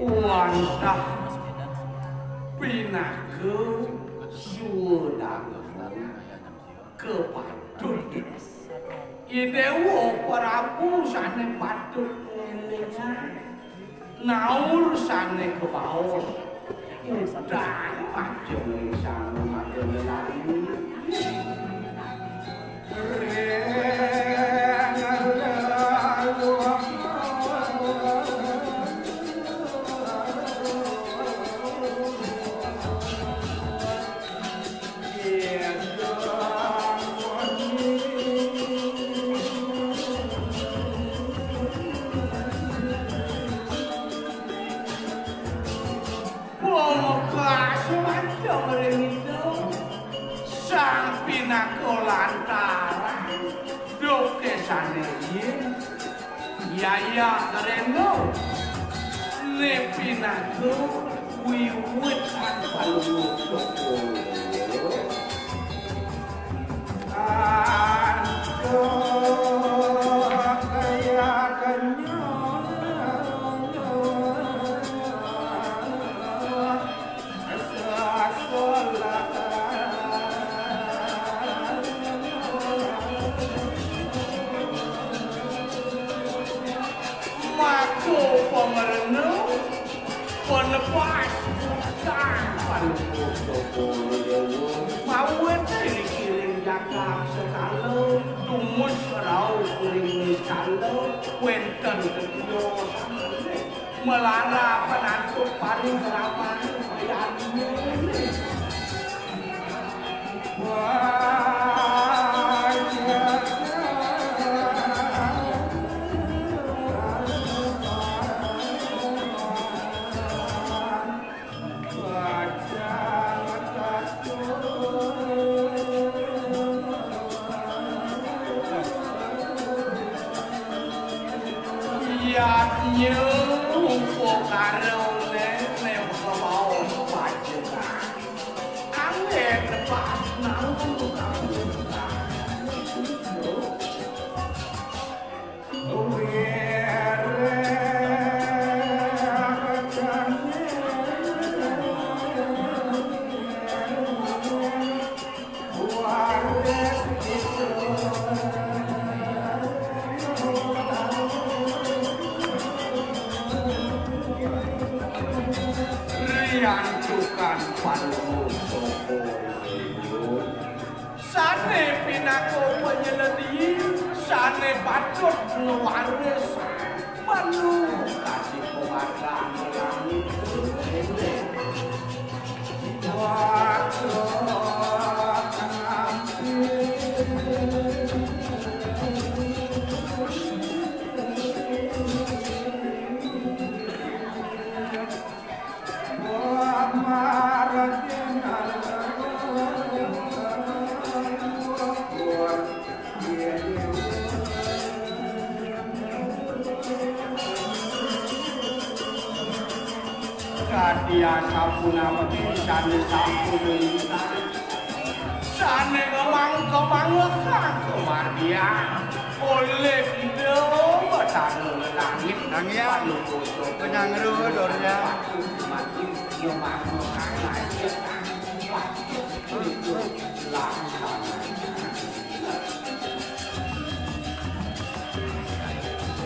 Wantah pinaku sudah kepatut idewo Prabu sane patut elingan naur sane kebaos udah macam sane macam lagi sang pinakolantara doke sane yaya kareno ne pinako wiwit palu penepas tanpa mawet ini kirim jakak sekalo tumus rau kirim sekalo wenten ketio melara penantuk paling kerapan bayarnya nyumpuk karo ne mau pajuka angin lepas nanggung yancukan palu sane pinako penyeledi sane patut ngewaris palu kasih penghargaan langit waktu dia sabunawati sane sabunita sane kemang kemardian oleh do batang langit nangya penyangru dornya mati yo mangu kanai